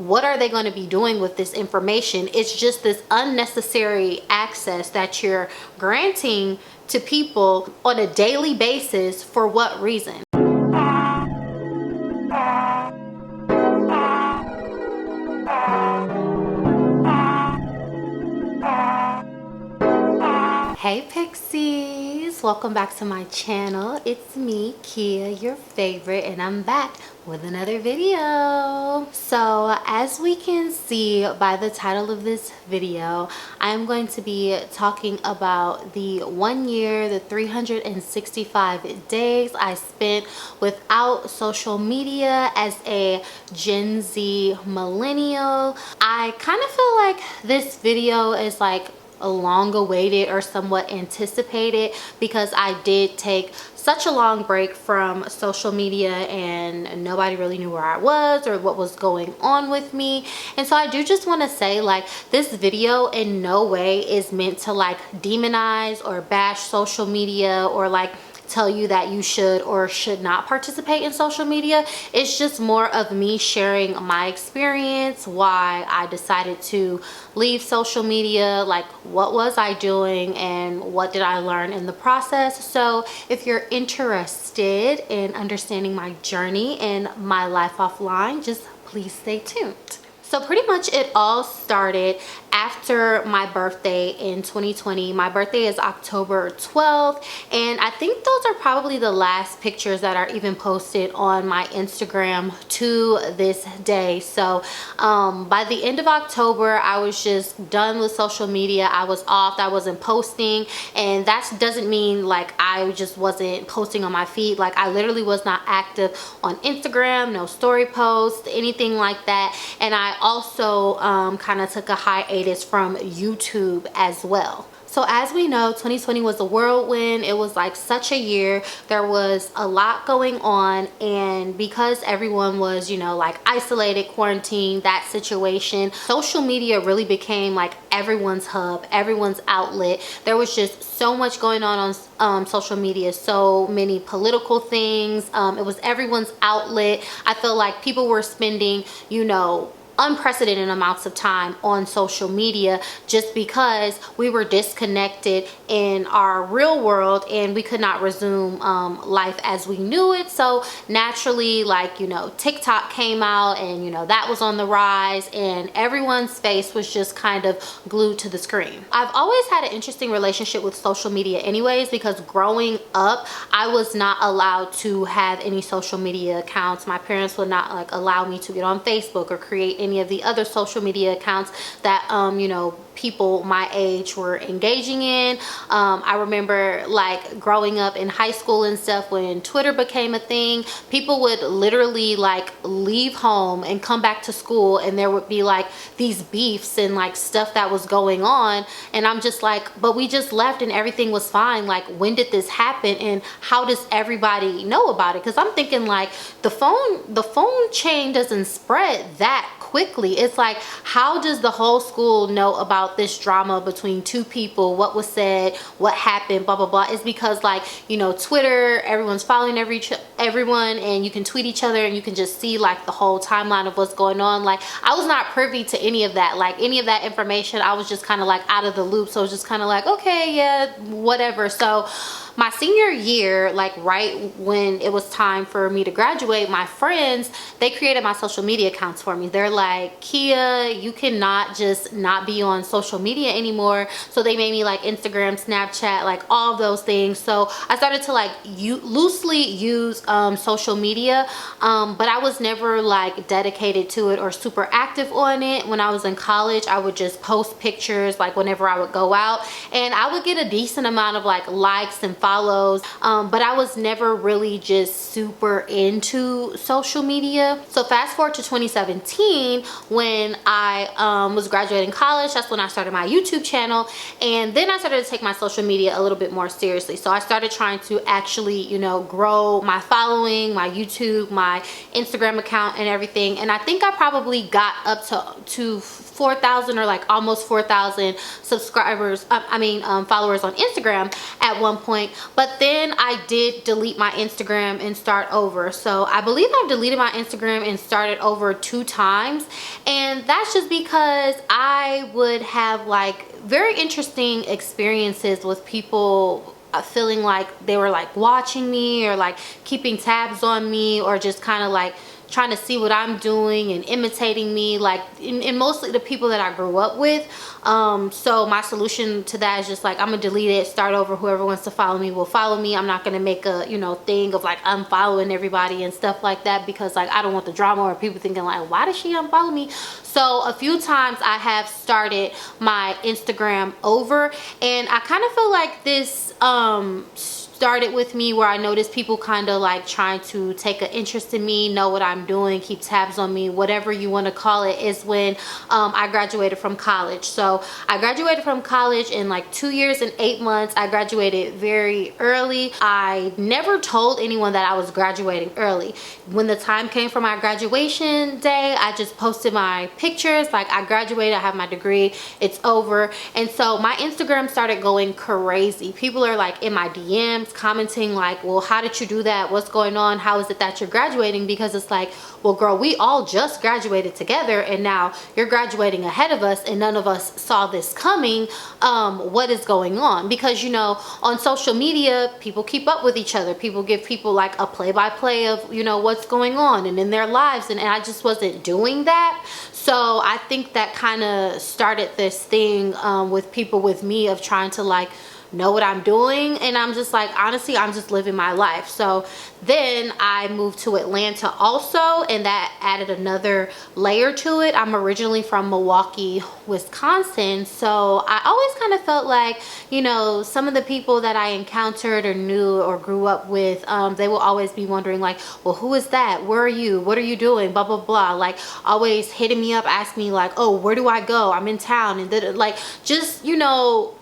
what are they going to be doing with this information? It's just this unnecessary access that you're granting to people on a daily basis. For what reason? Hey Pixies, welcome back to my channel. It's me, Kia, your favorite, and I'm back with another video. So as we can see by the title of this video, I'm going to be talking about the 1 year, the 365 days I spent without social media as a Gen Z millennial. I kind of feel like this video is like a long awaited or somewhat anticipated, because I did take such a long break from social media and nobody really knew where I was or what was going on with me. And so I do just want to say, like, this video in no way is meant to like demonize or bash social media or like tell you that you should or should not participate in social media. It's just more of me sharing my experience, why I decided to leave social media, like what was I doing and what did I learn in the process. So if you're interested in understanding my journey and my life offline, just please stay tuned. So pretty much it all started after my birthday in 2020. My birthday is October 12th, and I think those are probably the last pictures that are even posted on my Instagram to this day. So by the end of October, I was just done with social media. I was off, I wasn't posting, and that doesn't mean like I just wasn't posting on my feed. Like, I literally was not active on Instagram, no story posts, anything like that. And I also kind of took a hiatus from YouTube as well. So as we know, 2020 was a whirlwind. It was like such a year. There was a lot going on, and because everyone was, you know, like isolated, quarantined, that situation, social media really became like everyone's hub, everyone's outlet. There was just so much going on social media, so many political things. It was everyone's outlet. I feel like people were spending, you know, unprecedented amounts of time on social media just because we were disconnected in our real world and we could not resume life as we knew it. So naturally, like, you know, TikTok came out, and you know, that was on the rise, and everyone's face was just kind of glued to the screen. I've always had an interesting relationship with social media anyways, because growing up I was not allowed to have any social media accounts. My parents would not like allow me to get on Facebook or create any of the other social media accounts that you know, people my age were engaging in. I remember like growing up in high school and stuff, when Twitter became a thing, people would literally like leave home and come back to school, and there would be like these beefs and like stuff that was going on, and I'm just like, but we just left and everything was fine. Like, when did this happen and how does everybody know about it? Because I'm thinking like the phone chain doesn't spread that quickly. It's like, how does the whole school know about this drama between two people? What was said, what happened, blah blah blah. It's because, like, you know, Twitter, everyone's following everyone, and you can tweet each other and you can just see like the whole timeline of what's going on. Like, I was not privy to any of that, like any of that information. I was just kind of like out of the loop, so it was just kind of like, okay, yeah, whatever. So my senior year, like right when it was time for me to graduate, my friends, they created my social media accounts for me. They're like, Kia, you cannot just not be on social media anymore. So they made me like Instagram, Snapchat, like all of those things. So I started to like loosely use social media, but I was never like dedicated to it or super active on it. When I was in college, I would just post pictures like whenever I would go out, and I would get a decent amount of like likes and follows, but I was never really just super into social media. So fast forward to 2017, when I was graduating college. That's when I started my YouTube channel, and then I started to take my social media a little bit more seriously. So I started trying to actually, you know, grow my following, my YouTube, my Instagram account and everything. And I think I probably got up to 4,000 or like almost 4,000 subscribers, followers on Instagram at one point. but then I did delete my Instagram and start over. So I believe I've deleted my Instagram and started over 2 times, and that's just because I would have like very interesting experiences with people feeling like they were like watching me or like keeping tabs on me, or just kind of like trying to see what I'm doing and imitating me, like and mostly the people that I grew up with. So my solution to that is just like, I'm gonna delete it, start over. Whoever wants to follow me will follow me. I'm not gonna make a, you know, thing of like unfollowing everybody and stuff like that, because like I don't want the drama or people thinking like, why does she unfollow me? So a few times I have started my Instagram over, and I kind of feel like this started with me where I noticed people kind of like trying to take an interest in me, know what I'm doing, keep tabs on me, whatever you want to call it, is when I graduated from college. So I graduated from college in like 2 years and 8 months. I graduated very early. I never told anyone that I was graduating early. When the time came for my graduation day, I just posted my pictures like, I graduated, I have my degree, it's over. And so my Instagram started going crazy. People are like in my DMs commenting like, well, how did you do that? What's going on? How is it that you're graduating? Because it's like, well, girl, we all just graduated together, and now you're graduating ahead of us, and none of us saw this coming. What is going on? Because, you know, on social media, people keep up with each other. People give people like a play-by-play of, you know, what's going on and in their lives, and I just wasn't doing that. So I think that kind of started this thing with people with me of trying to like know what I'm doing, and I'm just like, honestly, I'm just living my life. So then I moved to Atlanta also, and that added another layer to it. I'm originally from Milwaukee, Wisconsin, so I always kind of felt like, you know, some of the people that I encountered or knew or grew up with, they will always be wondering like, well, who is that? Where are you? What are you doing? Blah blah blah. Like always hitting me up, asking me like, oh, where do I go? I'm in town, and like just, you know,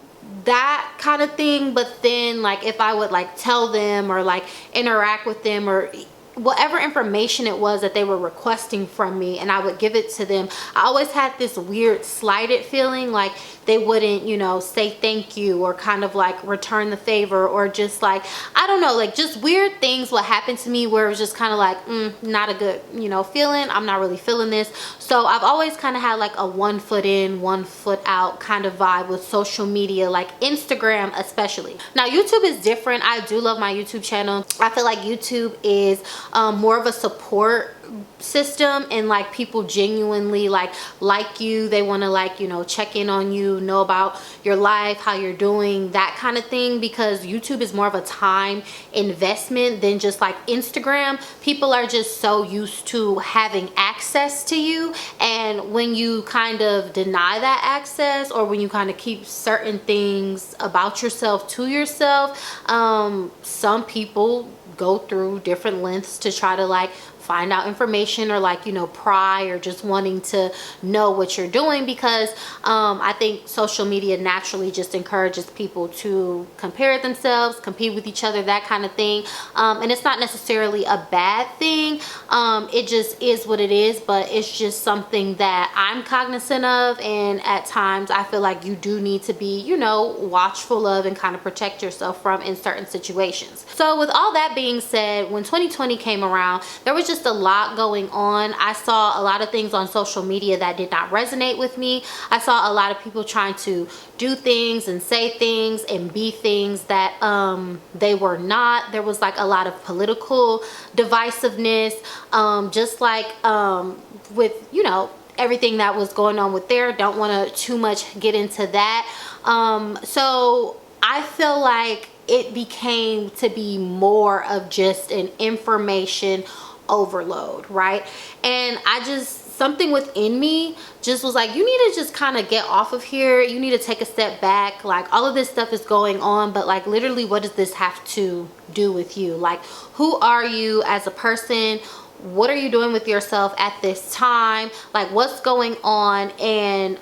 that kind of thing. But then like if I would like tell them or like interact with them or whatever information it was that they were requesting from me, and I would give it to them, I always had this weird slighted feeling like they wouldn't, you know, say thank you or kind of like return the favor, or just like, I don't know, like just weird things would happen to me where it was just kind of like, not a good, you know, feeling. I'm not really feeling this. So I've always kind of had like a 1 foot in, 1 foot out kind of vibe with social media, like Instagram especially. Now YouTube is different. I do love my YouTube channel. I feel like YouTube is more of a support system, and like people genuinely like you, they want to like, you know, check in on you, know about your life, how you're doing, that kind of thing. Because YouTube is more of a time investment than just like Instagram. People are just so used to having access to you, and when you kind of deny that access, or when you kind of keep certain things about yourself to yourself, some people go through different lengths to try to like find out information, or like, you know, pry, or just wanting to know what you're doing, because I think social media naturally just encourages people to compare themselves, compete with each other, that kind of thing. And it's not necessarily a bad thing. It just is what it is, but it's just something that I'm cognizant of, and at times I feel like you do need to be, you know, watchful of and kind of protect yourself from in certain situations. So with all that being said, when 2020 came around, there was just a lot going on. I saw a lot of things on social media that did not resonate with me. I saw a lot of people trying to do things and say things and be things that they were not. There was like a lot of political divisiveness, just like with, you know, everything that was going on with there. Don't want to too much get into that. So I feel like it became to be more of just an information overload, right? And I just, something within me just was like, you need to just kind of get off of here. You need to take a step back. Like, all of this stuff is going on, but like literally, what does this have to do with you? Like, who are you as a person? What are you doing with yourself at this time? Like, what's going on? And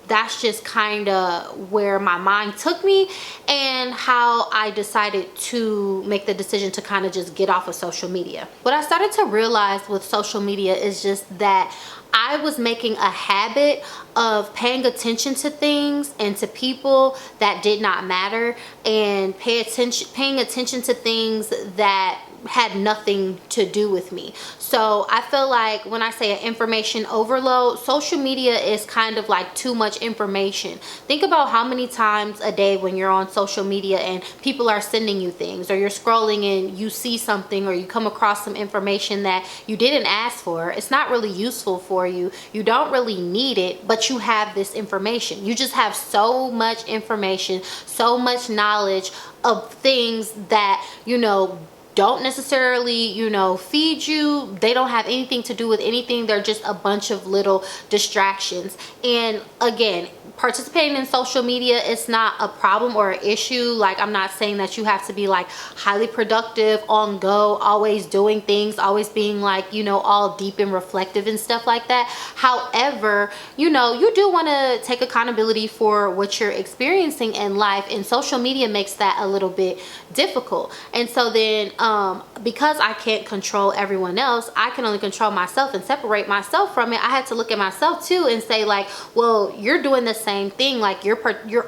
that's just kind of where my mind took me, and how I decided to make the decision to kind of just get off of social media. What I started to realize with social media is just that I was making a habit of paying attention to things and to people that did not matter, and paying attention to things that had nothing to do with me. So I feel like when I say an information overload, social media is kind of like too much information. Think about how many times a day when you're on social media and people are sending you things, or you're scrolling and you see something, or you come across some information that you didn't ask for. It's not really useful for you. You don't really need it, but you have this information. You just have so much information, so much knowledge of things that, you know, don't necessarily, you know, feed you. They don't have anything to do with anything. They're just a bunch of little distractions. And again, participating in social media is not a problem or an issue. Like, I'm not saying that you have to be like highly productive, on go, always doing things, always being like, you know, all deep and reflective and stuff like that. However, you know, you do want to take accountability for what you're experiencing in life, and social media makes that a little bit difficult. And so then because I can't control everyone else, I can only control myself and separate myself from it. I had to look at myself too and say, like, well, you're doing the same thing. Like, you're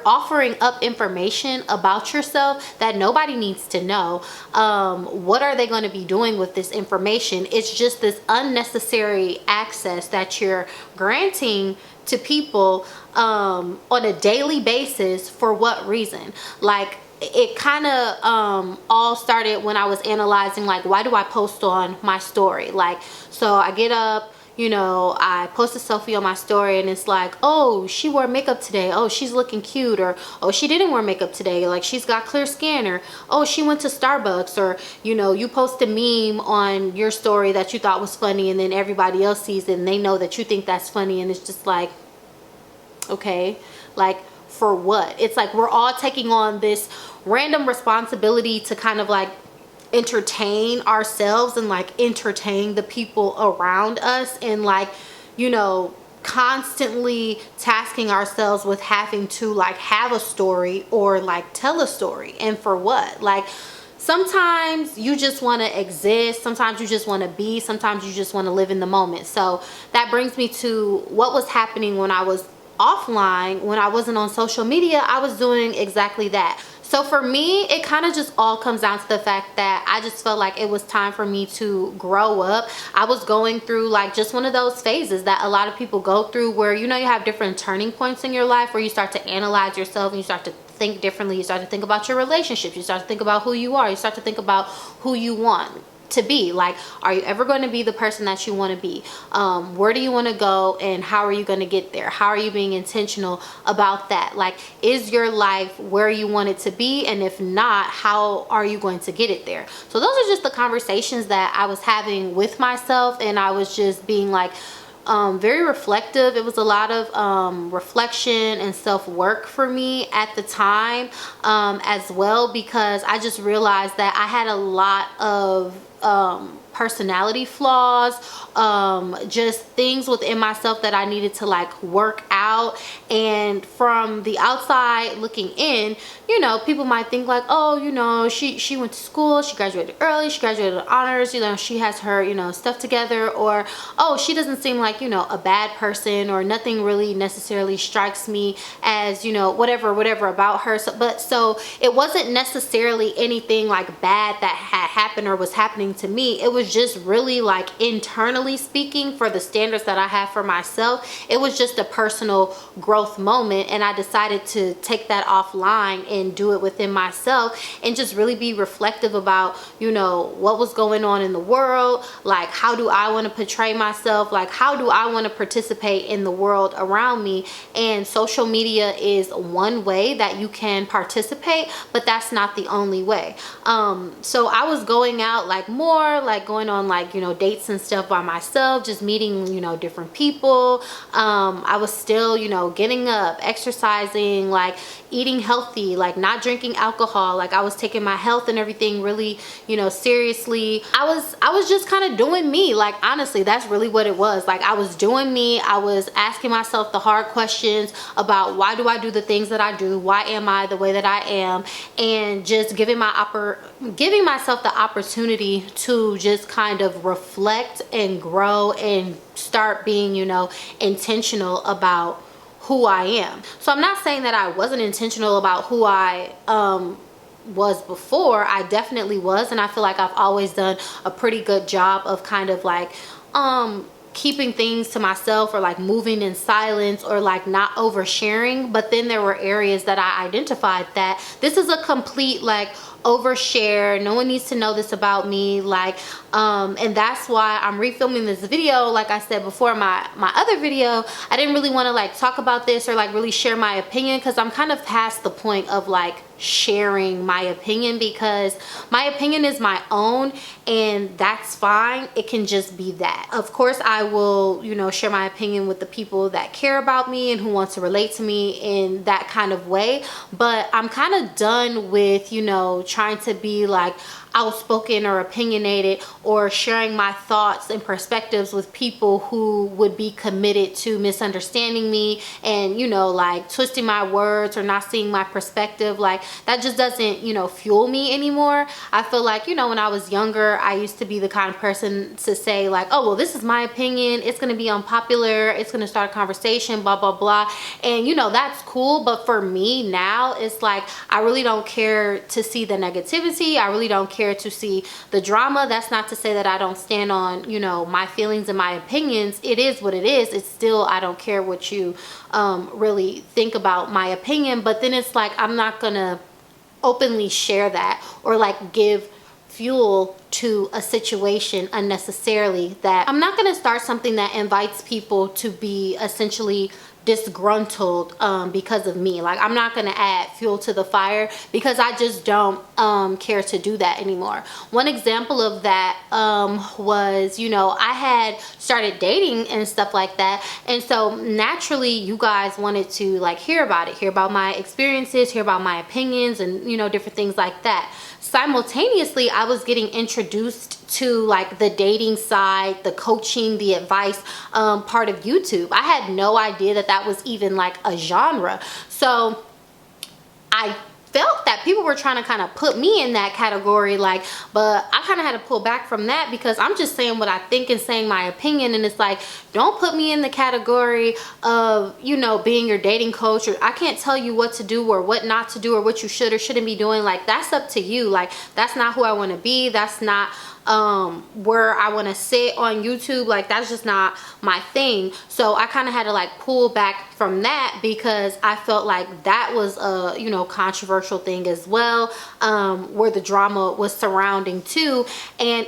offering up information about yourself that nobody needs to know. What are they going to be doing with this information? It's just this unnecessary access that you're granting to people on a daily basis. For what reason? Like, it kind of all started when I was analyzing, like, why do I post on my story? Like, so I get up, you know, I post a selfie on my story, and it's like, oh, she wore makeup today, oh, she's looking cute, or oh, she didn't wear makeup today, like, she's got clear skin, or oh, she went to Starbucks. Or, you know, you post a meme on your story that you thought was funny, and then everybody else sees it and they know that you think that's funny, and it's just like, okay, like, for what? It's like we're all taking on this random responsibility to kind of like entertain ourselves and like entertain the people around us, and like, you know, constantly tasking ourselves with having to like have a story or like tell a story. And for what? Like, sometimes you just want to exist, sometimes you just want to be, sometimes you just want to live in the moment. So that brings me to what was happening when I was offline. When I wasn't on social media, I was doing exactly that. So for me, it kind of just all comes down to the fact that I just felt like it was time for me to grow up. I was going through like just one of those phases that a lot of people go through, where, you know, you have different turning points in your life where you start to analyze yourself and you start to think differently. You start to think about your relationships. You start to think about who you are. You start to think about who you want to be. Like, are you ever going to be the person that you want to be? Where do you want to go, and how are you going to get there? How are you being intentional about that? Like, is your life where you want it to be? And if not, how are you going to get it there? So those are just the conversations that I was having with myself, and I was just being like very reflective. It was a lot of reflection and self-work for me at the time, as well, because I just realized that I had a lot of personality flaws, just things within myself that I needed to like work out. And from the outside looking in, you know, people might think like, oh, you know, she went to school, she graduated early, she graduated with honors, you know, she has her, you know, stuff together. Or, oh, she doesn't seem like, you know, a bad person, or nothing really necessarily strikes me as, you know, whatever about her. So it wasn't necessarily anything like bad that had happened or was happening to me. It was just really like, internally speaking, for the standards that I have for myself, it was just a personal growth moment. And I decided to take that offline and do it within myself, and just really be reflective about, you know, what was going on in the world. Like, how do I want to portray myself? Like, how do I want to participate in the world around me? And social media is one way that you can participate, but that's not the only way. So I was going out like more, like going on like, you know, dates and stuff by myself, just meeting, you know, different people. I was still, you know, getting up, exercising, like eating healthy, like not drinking alcohol. Like, I was taking my health and everything really, you know, seriously. I was just kind of doing me. Like, honestly, that's really what it was. Like, I was doing me. I was asking myself the hard questions about, why do I do the things that I do? Why am I the way that I am? And just giving myself the opportunity to just kind of reflect and grow and start being, you know, intentional about who I am. So I'm not saying that I wasn't intentional about who I was before. I definitely was, and I feel like I've always done a pretty good job of kind of like keeping things to myself, or like moving in silence, or like not oversharing. But then there were areas that I identified that this is a complete like overshare, no one needs to know this about me, like and that's why I'm refilming this video. Like I said before, my other video, I didn't really want to like talk about this or like really share my opinion, because I'm kind of past the point of like sharing my opinion, because my opinion is my own, and that's fine. It can just be that. Of course I will, you know, share my opinion with the people that care about me and who want to relate to me in that kind of way, but I'm kind of done with, you know, trying to be like outspoken or opinionated, or sharing my thoughts and perspectives with people who would be committed to misunderstanding me and, you know, like twisting my words or not seeing my perspective. Like that just doesn't, you know, fuel me anymore. I feel like, you know, when I was younger, I used to be the kind of person to say like, oh well, this is my opinion, it's going to be unpopular, it's going to start a conversation, blah blah blah, and you know, that's cool. But for me now, it's like I really don't care to see the negativity, I really don't care to see the drama. That's not to say that I don't stand on, you know, my feelings and my opinions. It is what it is. It's still, I don't care what you really think about my opinion. But then it's like I'm not gonna openly share that or like give fuel to a situation unnecessarily. That I'm not going to start something that invites people to be essentially disgruntled because of me. Like I'm not going to add fuel to the fire, because I just don't care to do that anymore. One example of that was, you know, I had started dating and stuff like that, and so naturally you guys wanted to like hear about it, hear about my experiences, hear about my opinions, and you know, different things like that. Simultaneously, I was getting introduced to like the dating side, the coaching, the advice part of YouTube. I had no idea that that was even like a genre. So I felt that people were trying to kind of put me in that category, like, but I kind of had to pull back from that, because I'm just saying what I think and saying my opinion. And it's like, don't put me in the category of, you know, being your dating coach, or I can't tell you what to do or what not to do or what you should or shouldn't be doing. Like that's up to you. Like that's not who I want to be. That's not where I want to sit on YouTube. Like that's just not my thing. So I kind of had to like pull back from that, because I felt like that was a, you know, controversial thing as well, where the drama was surrounding too. And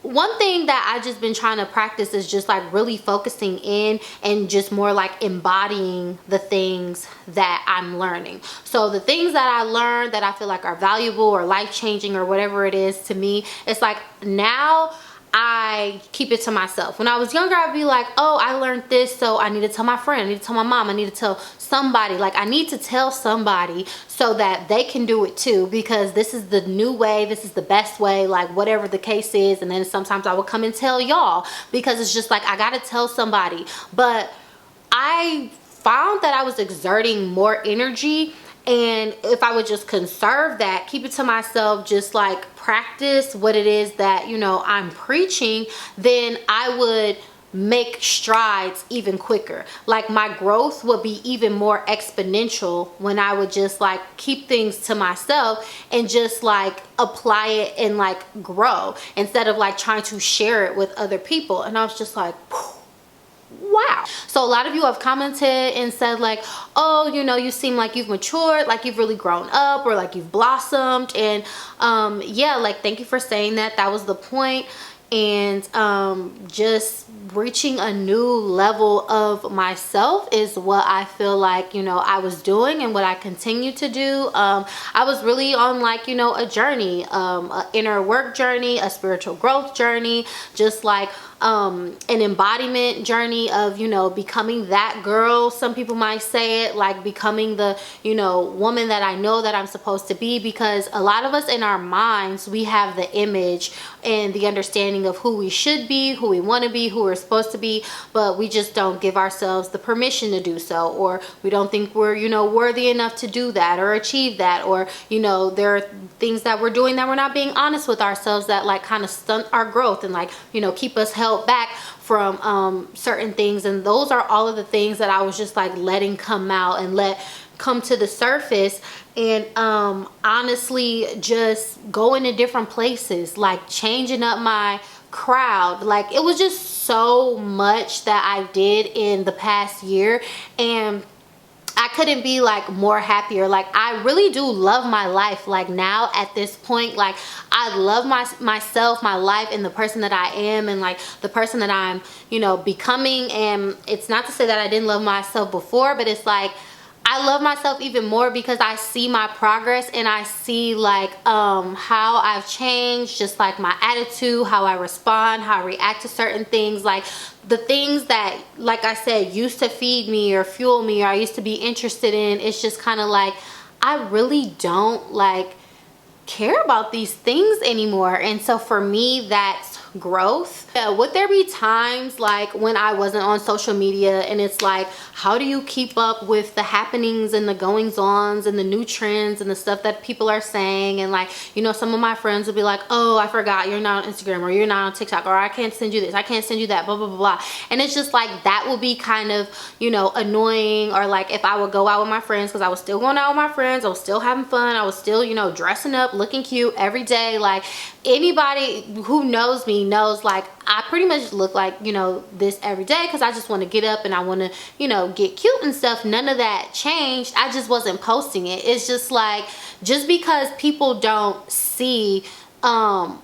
one thing that I just been trying to practice is just like really focusing in and just more like embodying the things that I'm learning. So the things that I learned that I feel like are valuable or life-changing or whatever it is to me, it's like now I keep it to myself. When I was younger, I'd be like, oh, I learned this, so I need to tell my friend, I need to tell my mom, I need to tell somebody. Like I need to tell somebody so that they can do it too, because this is the new way, this is the best way, like whatever the case is. And then sometimes I would come and tell y'all, because it's just like I gotta tell somebody. But I found that I was exerting more energy, and if I would just conserve that, keep it to myself, just like practice what it is that, you know, I'm preaching, then I would make strides even quicker. Like my growth would be even more exponential when I would just like keep things to myself and just like apply it and like grow, instead of like trying to share it with other people. And I was just like, wow. So a lot of you have commented and said like, oh, you know, you seem like you've matured, like you've really grown up, or like you've blossomed. And yeah, like thank you for saying that. That was the point. And just reaching a new level of myself is what I feel like, you know, I was doing and what I continue to do. I was really on like, you know, a journey, an inner work journey, a spiritual growth journey, just like an embodiment journey of, you know, becoming that girl, some people might say it, like becoming the, you know, woman that I know that I'm supposed to be. Because a lot of us in our minds, we have the image and the understanding of who we should be, who we want to be, who we're supposed to be, but we just don't give ourselves the permission to do so, or we don't think we're, you know, worthy enough to do that or achieve that, or, you know, there are things that we're doing that we're not being honest with ourselves that like kind of stunt our growth and like, you know, keep us held back from certain things, and those are all of the things that I was just like letting come out and let come to the surface. And honestly, just going to different places, like changing up my crowd. Like, it was just so much that I did in the past year, and I couldn't be like more happier. Like, I really do love my life. Like, now at this point, like, I love myself, my life, and the person that I am, and like the person that I'm, you know, becoming. And it's not to say that I didn't love myself before, but it's like I love myself even more because I see my progress, and I see like how I've changed, just like my attitude, how I respond, how I react to certain things. Like, the things that, like I said, used to feed me or fuel me, or I used to be interested in, it's just kind of like I really don't like care about these things anymore. And so for me, that's growth. Would there be times like when I wasn't on social media, and it's like, how do you keep up with the happenings and the goings-ons and the new trends and the stuff that people are saying? And like, you know, some of my friends would be like, oh, I forgot you're not on Instagram, or you're not on TikTok, or I can't send you this, I can't send you that, blah blah blah blah. And it's just like, that would be kind of, you know, annoying. Or like, if I would go out with my friends, because I was still going out with my friends, I was still having fun, I was still, you know, dressing up, looking cute every day. Like, anybody who knows me knows, like, I pretty much look like, you know, this every day, because I just want to get up and I want to, you know, get cute and stuff. None of that changed. I just wasn't posting it. It's just like, just because people don't see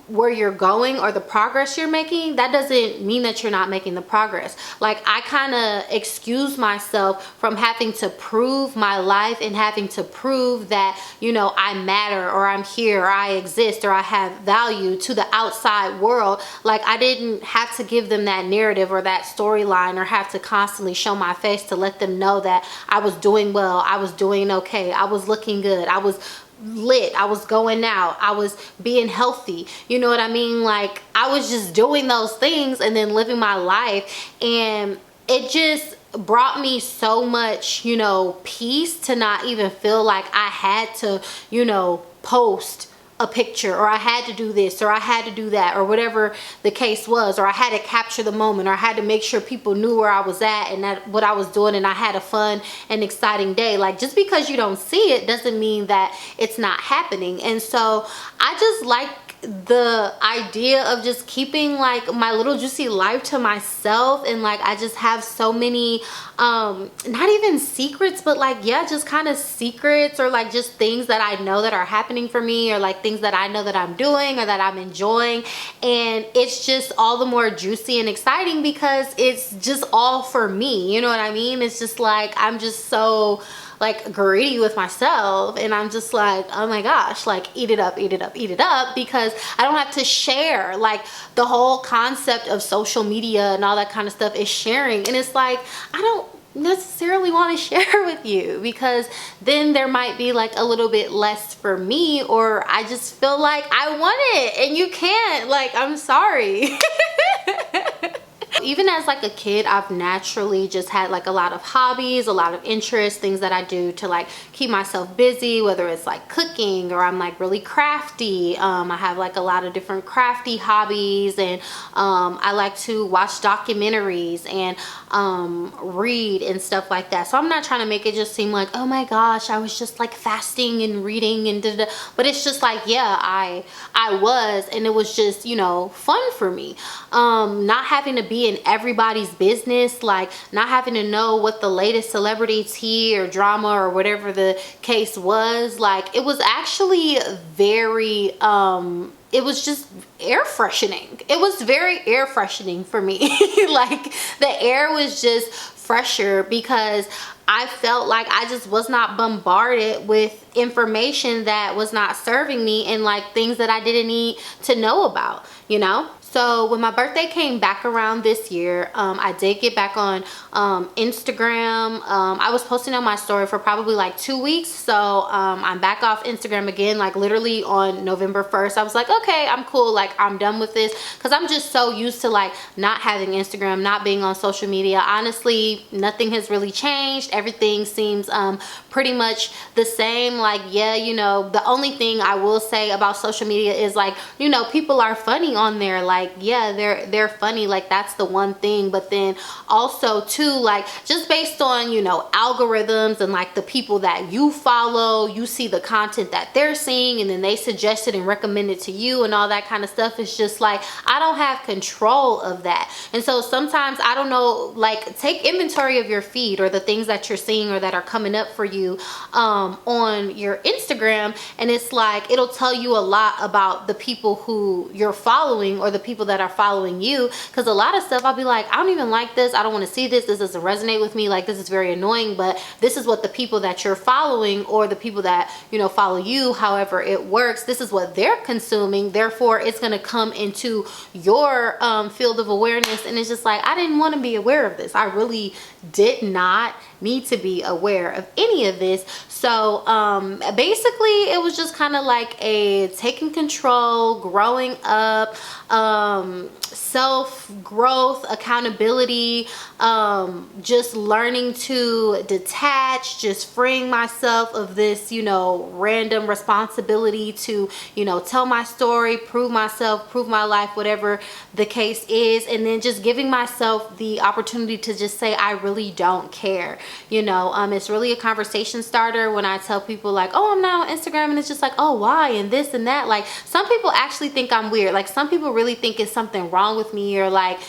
where you're going or the progress you're making, that doesn't mean that you're not making the progress. Like, I kind of excuse myself from having to prove my life and having to prove that, you know, I matter, or I'm here, or I exist, or I have value to the outside world. Like, I didn't have to give them that narrative or that storyline, or have to constantly show my face to let them know that I was doing well, I was doing okay, I was looking good, I was lit, I was going out, I was being healthy. You know what I mean? Like, I was just doing those things and then living my life, and it just brought me so much, you know, peace to not even feel like I had to, you know, post a picture, or I had to do this, or I had to do that, or whatever the case was, or I had to capture the moment, or I had to make sure people knew where I was at and that what I was doing, and I had a fun and exciting day. Like, just because you don't see it doesn't mean that it's not happening. And so I just like the idea of just keeping like my little juicy life to myself. And like, I just have so many not even secrets, but like, yeah, just kind of secrets, or like just things that I know that are happening for me, or like things that I know that I'm doing or that I'm enjoying. And it's just all the more juicy and exciting because it's just all for me. You know what I mean? It's just like, I'm just so like greedy with myself, and I'm just like, oh my gosh, like, eat it up, eat it up, eat it up, because I don't have to share. Like, the whole concept of social media and all that kind of stuff is sharing, and it's like, I don't necessarily want to share with you, because then there might be like a little bit less for me, or I just feel like I want it and you can't. Like, I'm sorry. Even as like a kid, I've naturally just had like a lot of hobbies, a lot of interests, things that I do to like keep myself busy, whether it's like cooking, or I'm like really crafty. I have like a lot of different crafty hobbies, and I like to watch documentaries and read and stuff like that. So I'm not trying to make it just seem like, oh my gosh, I was just like fasting and reading and da-da-da. But it's just like, yeah, I was, and it was just, you know, fun for me. Not having to be in everybody's business, like not having to know what the latest celebrity tea or drama or whatever the case was. Like, it was actually very it was just air freshening. It was very air freshening for me. Like, the air was just fresher, because I felt like I just was not bombarded with information that was not serving me, and like things that I didn't need to know about, you know? So when my birthday came back around this year, I did get back on Instagram. I was posting on my story for probably like 2 weeks. So I'm back off Instagram again, like literally on November 1st. I was like, okay, I'm cool. Like, I'm done with this, because I'm just so used to like not having Instagram, not being on social media. Honestly, nothing has really changed. Everything seems pretty much the same. Like, yeah, you know, the only thing I will say about social media is like, you know, people are funny on there. Like, like, yeah, they're funny, like that's the one thing. But then also too, like just based on, you know, algorithms and like the people that you follow, you see the content that they're seeing and then they suggest it and recommend it to you and all that kind of stuff. It's just like, I don't have control of that. And so sometimes, I don't know, like take inventory of your feed or the things that you're seeing or that are coming up for you on your Instagram, and it's like it'll tell you a lot about the people who you're following or the people that are following you. Because a lot of stuff I'll be like, I don't even like this, I don't want to see this doesn't resonate with me, like this is very annoying, but this is what the people that you're following or the people that, you know, follow you, however it works, this is what they're consuming, therefore it's going to come into your field of awareness. And it's just like, I didn't want to be aware of this. I really did not need to be aware of any of this. So basically it was just kind of like a taking control, growing up, self-growth, accountability, just learning to detach, just freeing myself of this, you know, random responsibility to, you know, tell my story, prove myself, prove my life, whatever the case is. And then just giving myself the opportunity to just say, I really don't care. You know, it's really a conversation starter when I tell people like, oh, I'm not on Instagram, and it's just like, oh, why, and this and that. Like some people actually think I'm weird. Like some people really think it's something wrong with me, or like,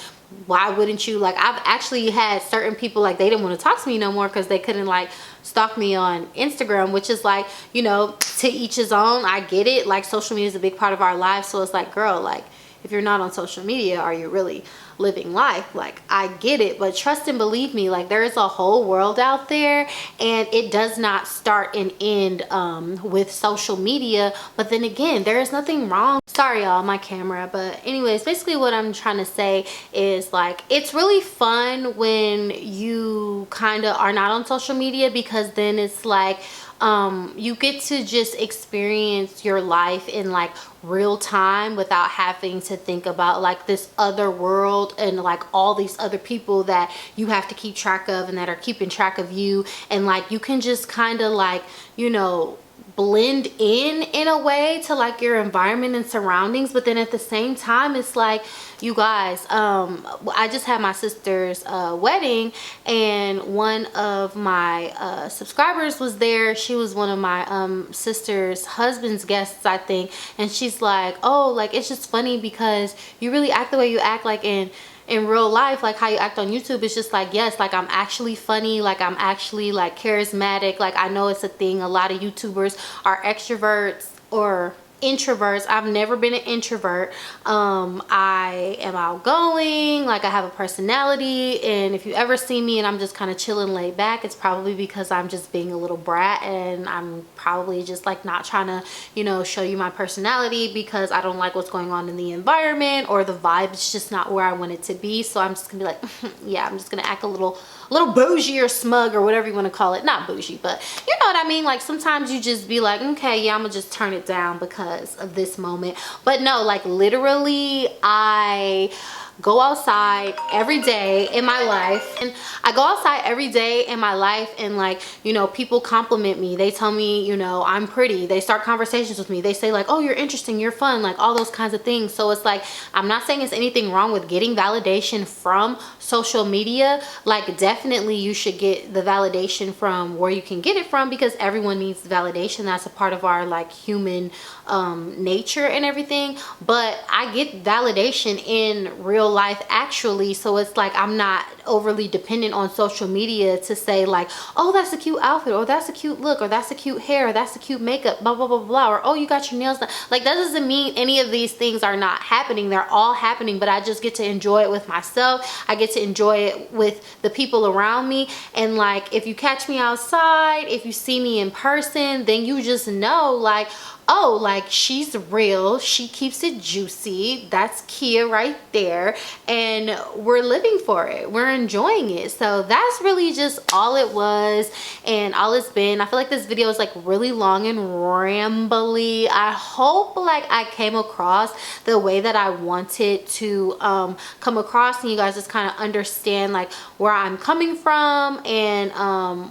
why wouldn't you? Like I've actually had certain people like they didn't want to talk to me no more because they couldn't like stalk me on Instagram, which is like, you know, to each his own. I get it. Like social media is a big part of our lives, so it's like, girl, like if you're not on social media, are you really living life? Like I get it, but trust and believe me, like there is a whole world out there, and it does not start and end with social media. But then again, there is nothing wrong, sorry y'all, my camera, but anyways, basically what I'm trying to say is like it's really fun when you kind of are not on social media, because then it's like you get to just experience your life in like real time without having to think about like this other world and like all these other people that you have to keep track of and that are keeping track of you. And like you can just kind of like, you know, blend in a way to like your environment and surroundings. But then at the same time, it's like, you guys, I just had my sister's wedding, and one of my subscribers was there. She was one of my sister's husband's guests, I think, and she's like, oh, like it's just funny because you really act the way you act like in real life, like how you act on YouTube. It's just like, yes, like I'm actually funny, like I'm actually like charismatic. Like I know it's a thing, a lot of YouTubers are extroverts or introverts. I've never been an introvert. I am outgoing, like I have a personality, and if you ever see me and I'm just kind of chilling laid back, it's probably because I'm just being a little brat, and I'm probably just like not trying to, you know, show you my personality because I don't like what's going on in the environment, or the vibe is just not where I want it to be. So I'm just gonna be like yeah, I'm just gonna act a little bougie or smug or whatever you want to call it. Not bougie, but you know what I mean. Like sometimes you just be like, okay, yeah, I'm gonna just turn it down because of this moment. But no, like literally I go outside every day in my life, and I go outside every day in my life, and like, you know, people compliment me, they tell me, you know, I'm pretty, they start conversations with me, they say like, oh, you're interesting, you're fun, like all those kinds of things. So it's like, I'm not saying it's anything wrong with getting validation from social media. Like definitely you should get the validation from where you can get it from, because everyone needs validation. That's a part of our like human nature and everything. But I get validation in real life actually, so it's like I'm not overly dependent on social media to say like, oh, that's a cute outfit, or that's a cute look, or that's a cute hair, or that's a cute makeup, blah blah blah blah, or oh, you got your nails done. Like that doesn't mean any of these things are not happening. They're all happening, but I just get to enjoy it with myself. I get to enjoy it with the people around me. And like if you catch me outside, if you see me in person, then you just know like, oh, like she's real, she keeps it juicy. That's Kia right there, and we're living for it, we're enjoying it. So that's really just all it was and all it's been. I feel like this video is like really long and rambly. I hope like I came across the way that I wanted to come across, and you guys just kind of understand like where I'm coming from, and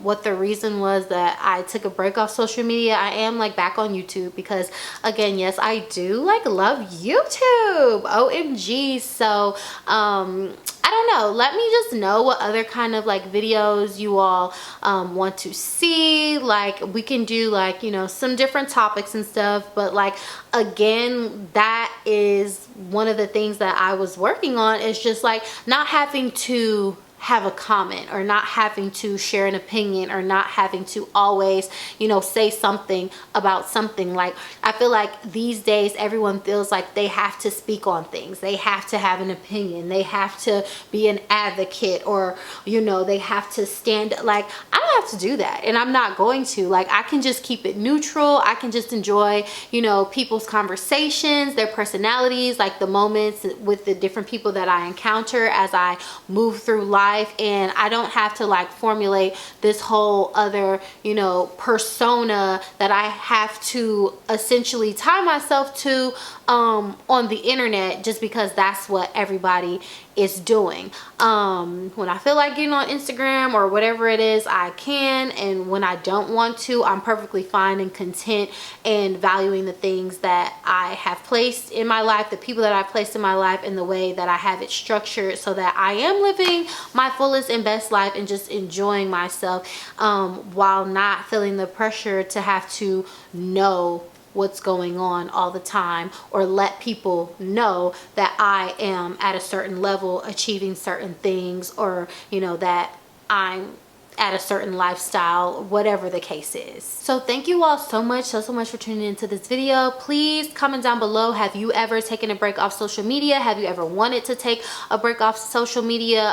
what the reason was that I took a break off social media. I am like back on YouTube because again, yes, I do like love YouTube, OMG. So I don't know, let me just know what other kind of like videos you all want to see. Like we can do like, you know, some different topics and stuff, but like again, that is one of the things that I was working on, is just like not having to have a comment, or not having to share an opinion, or not having to always, you know, say something about something. Like I feel like these days everyone feels like they have to speak on things, they have to have an opinion, they have to be an advocate, or you know, they have to stand. Like I don't have to do that, and I'm not going to. Like I can just keep it neutral. I can just enjoy, you know, people's conversations, their personalities, like the moments with the different people that I encounter as I move through life. And I don't have to like formulate this whole other, you know, persona that I have to essentially tie myself to on the internet, just because that's what everybody is doing. When I feel like getting on Instagram or whatever it is, I can, and when I don't want to, I'm perfectly fine and content and valuing the things that I have placed in my life, the people that I've placed in my life, and the way that I have it structured, so that I am living my fullest and best life and just enjoying myself, while not feeling the pressure to have to know what's going on all the time, or let people know that I am at a certain level achieving certain things, or you know, that I'm at a certain lifestyle, whatever the case is. So thank you all so much for tuning into this video. Please comment down below, have you ever taken a break off social media? Have you ever wanted to take a break off social media?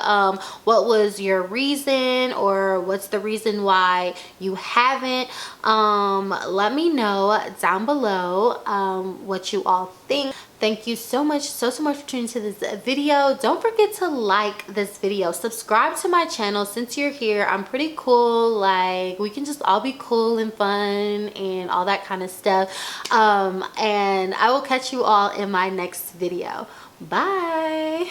What was your reason, or what's the reason why you haven't? Let me know down below what you all think. Thank you so much for tuning into this video. Don't forget to like this video, subscribe to my channel. Since you're here, I'm pretty cool. Like we can just all be cool and fun and all that kind of stuff. And I will catch you all in my next video. Bye.